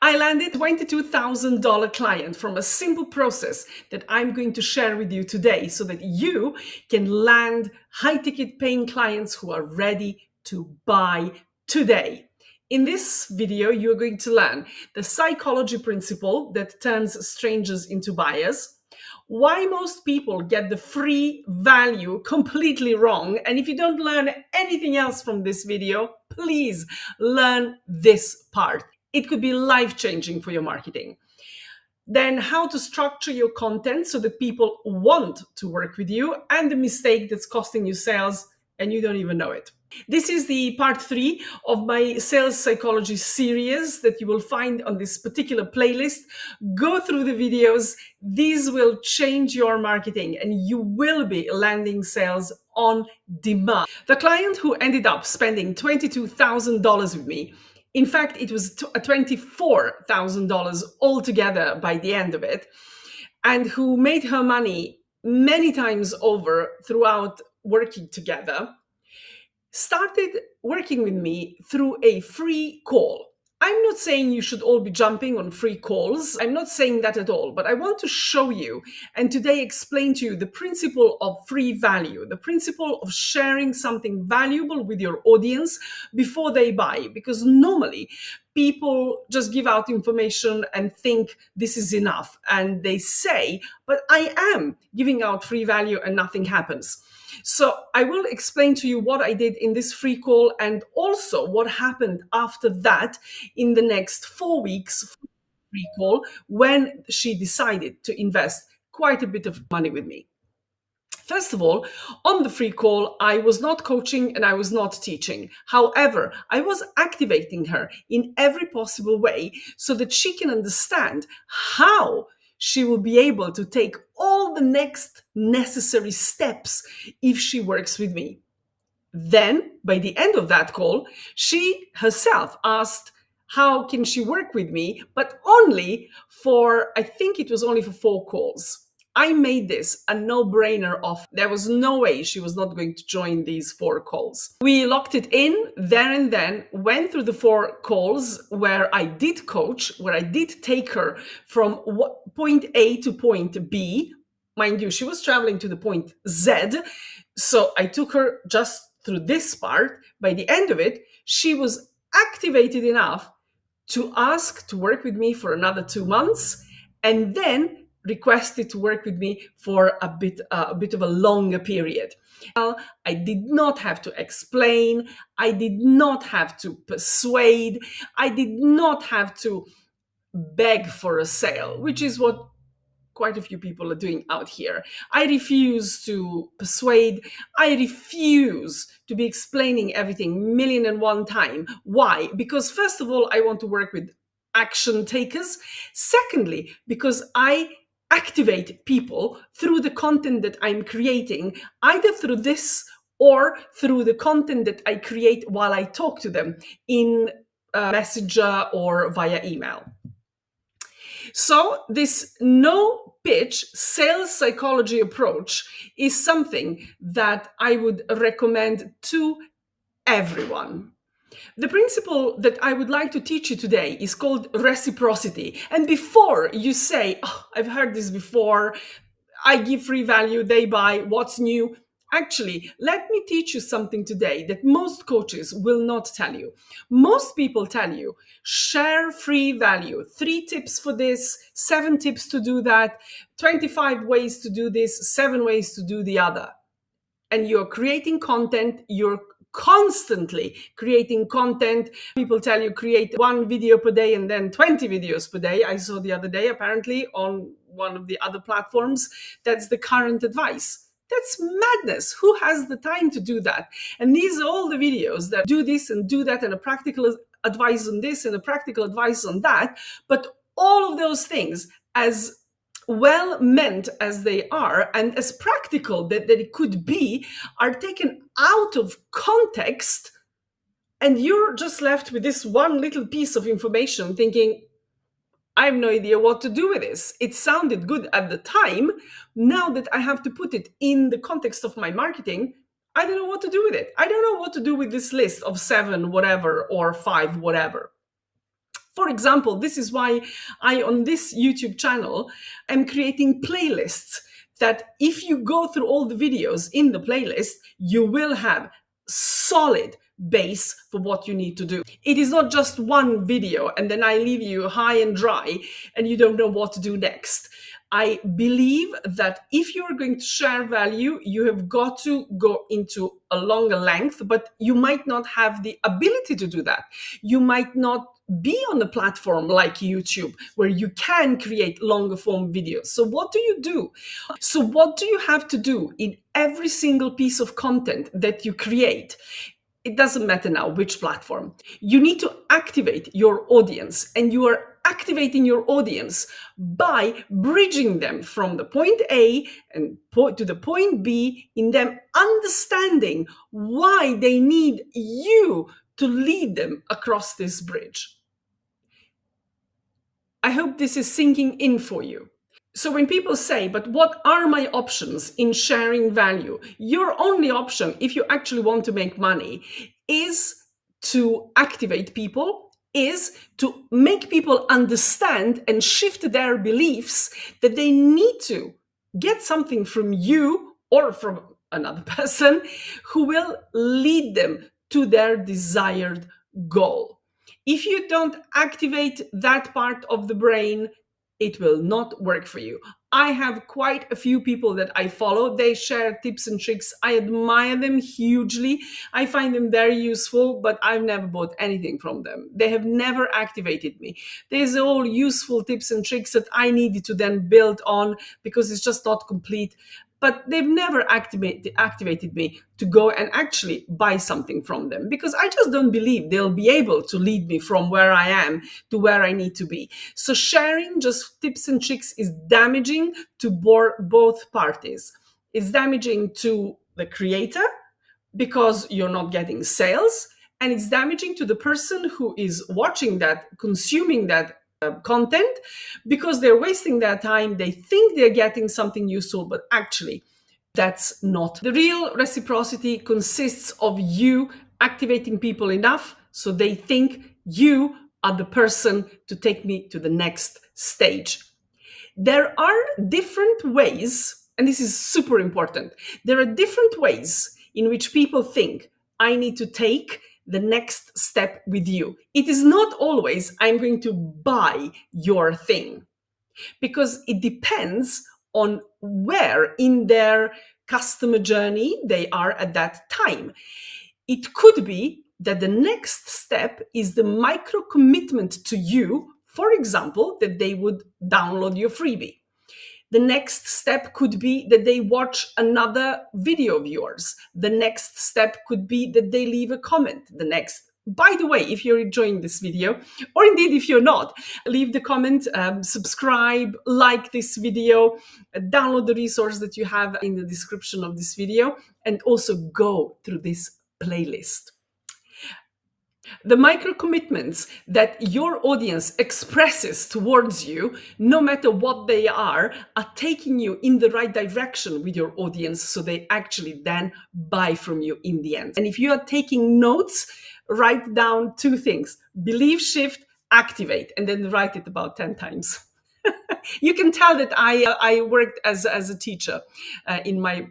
I landed $22,000 client from a simple process that I'm going to share with you today so that you can land high ticket paying clients who are ready to buy today. In this video, you're going to learn the psychology principle that turns strangers into buyers, why most people get the free value completely wrong. And if you don't learn anything else from this video, please learn this part. It could be life-changing for your marketing. Then how to structure your content so that people want to work with you, and the mistake that's costing you sales and you don't even know it. This is the part 3 of my sales psychology series that you will find on this particular playlist. Go through the videos. These will change your marketing and you will be landing sales on demand. The client who ended up spending $22,000 with me, in fact, it was $24,000 altogether by the end of it, and who made her money many times over throughout working together, started working with me through a free call. I'm not saying you should all be jumping on free calls. I'm not saying that at all, but I want to show you and today explain to you the principle of free value, the principle of sharing something valuable with your audience before they buy. Because normally people just give out information and think this is enough. And they say, but I am giving out free value and nothing happens. So I will explain to you what I did in this free call and also what happened after that in the next 4 weeks free call when she decided to invest quite a bit of money with me. First of all, on the free call, I was not coaching and I was not teaching. However, I was activating her in every possible way so that she can understand how she will be able to take all the next necessary steps if she works with me. Then, by the end of that call, she herself asked, how can she work with me? But only for, I think it was only for 4 calls. I made this a no-brainer offer. There was no way she was not going to join these 4 calls. We locked it in there and then, went through the 4 calls where I did coach, where I did take her from point A to point B. Mind you, she was traveling to the point Z. So I took her just through this part. By the end of it, she was activated enough to ask to work with me for another 2 months, and then requested to work with me for a bit of a longer period. I did not have to explain. I did not have to persuade. I did not have to beg for a sale, which is what quite a few people are doing out here. I refuse to persuade. I refuse to be explaining everything million and one time. Why? Because first of all, I want to work with action takers. Secondly, because I activate people through the content that I'm creating, either through this or through the content that I create while I talk to them in Messenger or via email. So this no pitch sales psychology approach is something that I would recommend to everyone. The principle that I would like to teach you today is called reciprocity. And before you say, oh, I've heard this before, I give free value, they buy, what's new? Actually, let me teach you something today that most coaches will not tell you. Most people tell you, share free value, 3 tips for this, 7 tips to do that, 25 ways to do this, 7 ways to do the other. And you're creating content, you're constantly creating content. People tell you create 1 video per day and then 20 videos per day. I saw the other day, apparently, on one of the other platforms, that's the current advice. That's madness. Who has the time to do that? And these are all the videos that do this and do that, and a practical advice on this and a practical advice on that. But all of those things, as well meant as they are and as practical that it could be, are taken out of context, and you're just left with this one little piece of information thinking, I have no idea what to do with this. It sounded good at the time. Now that I have to put it in the context of my marketing, I don't know what to do with it. I don't know what to do with this list of 7 whatever or 5 whatever. For example, this is why I, on this YouTube channel, am creating playlists that if you go through all the videos in the playlist, you will have solid base for what you need to do. It is not just one video and then I leave you high and dry and you don't know what to do next. I believe that if you're going to share value, you have got to go into a longer length, but you might not have the ability to do that. You might not be on a platform like YouTube where you can create longer form videos. So what do you do? So what do you have to do in every single piece of content that you create? It doesn't matter now which platform. You need to activate your audience, and you are activating your audience by bridging them from the point A and to the point B, in them understanding why they need you to lead them across this bridge. I hope this is sinking in for you. So when people say, but what are my options in sharing value? Your only option, if you actually want to make money, is to activate people, is to make people understand and shift their beliefs that they need to get something from you or from another person who will lead them to their desired goal. If you don't activate that part of the brain, it will not work for you. I have quite a few people that I follow. They share tips and tricks. I admire them hugely. I find them very useful, but I've never bought anything from them. They have never activated me. There's all useful tips and tricks that I needed to then build on because it's just not complete. But they've never activated me to go and actually buy something from them because I just don't believe they'll be able to lead me from where I am to where I need to be. So sharing just tips and tricks is damaging to both parties. It's damaging to the creator because you're not getting sales, and it's damaging to the person who is watching that, consuming that content, because they're wasting their time. They think they're getting something useful, but actually that's not. The real reciprocity consists of you activating people enough so they think you are the person to take me to the next stage. There are different ways, and this is super important. There are different ways in which people think I need to take the next step with you. It is not always I'm going to buy your thing, because it depends on where in their customer journey they are at that time. It could be that the next step is the micro commitment to you, for example, that they would download your freebie. The next step could be that they watch another video of yours. The next step could be that they leave a comment. By the way, if you're enjoying this video, or indeed if you're not, leave the comment, subscribe, like this video, download the resource that you have in the description of this video, and also go through this playlist. The micro commitments that your audience expresses towards you, no matter what they are taking you in the right direction with your audience, so they actually then buy from you in the end. And if you are taking notes, write down two things: believe shift, activate, and then write it about 10 times. You can tell that I worked as a teacher in my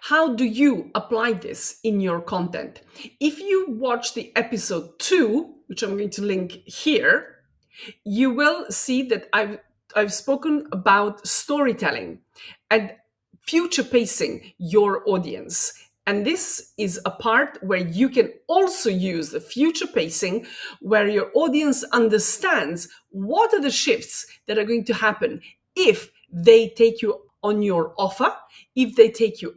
how do you apply this in your content? If you watch the episode 2, which I'm going to link here, you will see that I've spoken about storytelling and future pacing your audience. And this is a part where you can also use the future pacing, where your audience understands what are the shifts that are going to happen if they take you on your offer, if they take you,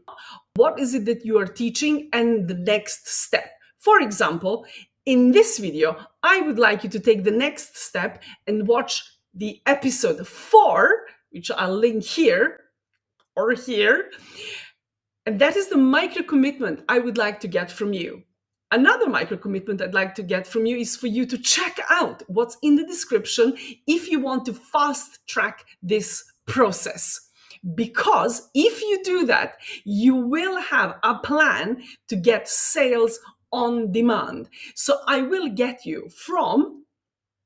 what is it that you are teaching, and the next step. For example, in this video, I would like you to take the next step and watch the episode 4, which I'll link here or here. And that is the micro commitment I would like to get from you. Another micro commitment I'd like to get from you is for you to check out what's in the description if you want to fast track this process. Because if you do that, you will have a plan to get sales on demand. So I will get you from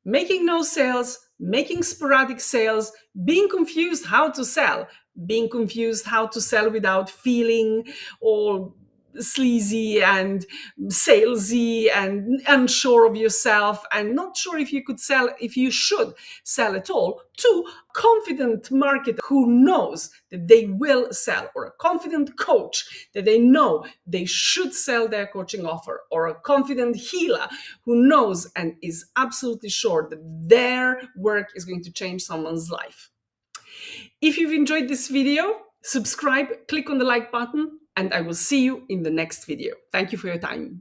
making no sales, making sporadic sales, being confused how to sell, being confused how to sell without feeling all sleazy and salesy and unsure of yourself and not sure if you could sell, if you should sell at all, to confident marketer who knows that they will sell, or a confident coach that they know they should sell their coaching offer, or a confident healer who knows and is absolutely sure that their work is going to change someone's life. If you've enjoyed this video, subscribe, click on the like button, and I will see you in the next video. Thank you for your time.